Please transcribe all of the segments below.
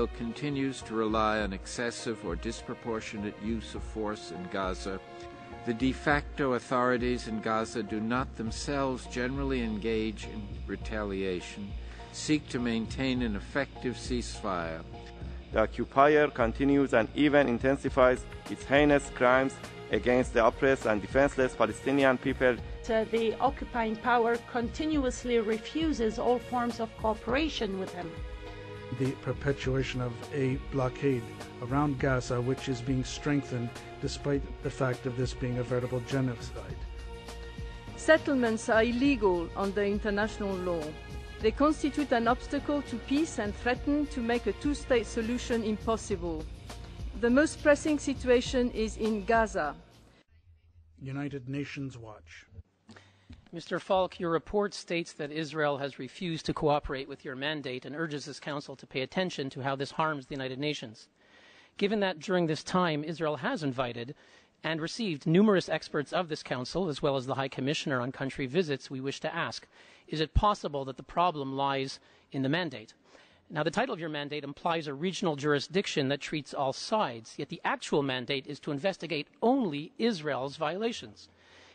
Israel continues to rely on excessive or disproportionate use of force in Gaza, the de facto authorities in Gaza do not themselves generally engage in retaliation, seek to maintain an effective ceasefire. The occupier continues and even intensifies its heinous crimes against the oppressed and defenseless Palestinian people. The occupying power continuously refuses all forms of cooperation with them. The perpetuation of a blockade around Gaza, which is being strengthened despite the fact of this being a veritable genocide. Settlements are illegal under international law. They constitute an obstacle to peace and threaten to make a two-state solution impossible. The most pressing situation is in Gaza. United Nations Watch. Mr. Falk, your report states that Israel has refused to cooperate with your mandate and urges this Council to pay attention to how this harms the United Nations. Given that during this time Israel has invited and received numerous experts of this Council, as well as the High Commissioner on country visits, we wish to ask, is it possible that the problem lies in the mandate? Now, the title of your mandate implies a regional jurisdiction that treats all sides, yet the actual mandate is to investigate only Israel's violations.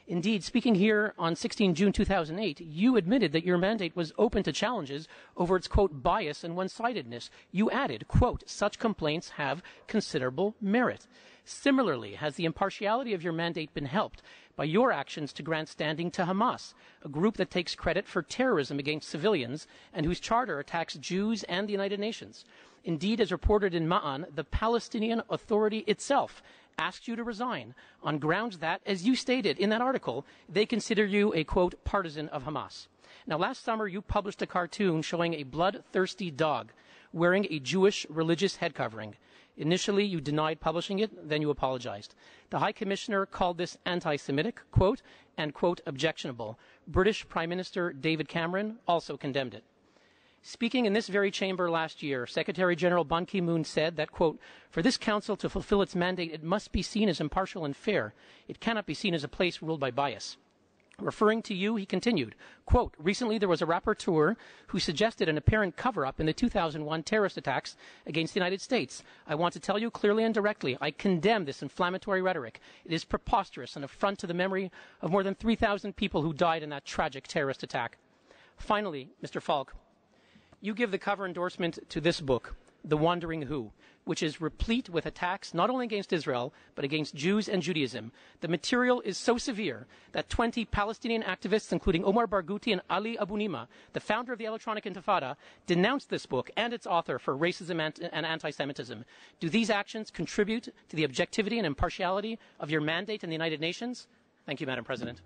Indeed, speaking here on 16 June 2008, you admitted that your mandate was open to challenges over its, quote, bias and one-sidedness. You added, quote, such complaints have considerable merit. Similarly, has the impartiality of your mandate been helped by your actions to grant standing to Hamas, a group that takes credit for terrorism against civilians and whose charter attacks Jews and the United Nations? Indeed, as reported in Ma'an, the Palestinian Authority itself asked you to resign on grounds that, as you stated in that article, they consider you a, quote, partisan of Hamas. Now, last summer, you published a cartoon showing a bloodthirsty dog wearing a Jewish religious head covering. Initially, you denied publishing it, then you apologized. The High Commissioner called this anti-Semitic, quote, and, quote, objectionable. British Prime Minister David Cameron also condemned it. Speaking in this very chamber last year, Secretary General Ban Ki-moon said that, quote, for this council to fulfill its mandate, it must be seen as impartial and fair. It cannot be seen as a place ruled by bias. Referring to you, he continued, quote, recently there was a rapporteur who suggested an apparent cover-up in the 2001 terrorist attacks against the United States. I want to tell you clearly and directly, I condemn this inflammatory rhetoric. It is preposterous, an affront to the memory of more than 3,000 people who died in that tragic terrorist attack. Finally, Mr. Falk, you give the cover endorsement to this book, The Wandering Who, which is replete with attacks not only against Israel, but against Jews and Judaism. The material is so severe that 20 Palestinian activists, including Omar Barghouti and Ali Abu Nima, the founder of the Electronic Intifada, denounced this book and its author for racism and anti-Semitism. Do these actions contribute to the objectivity and impartiality of your mandate in the United Nations? Thank you, Madam President.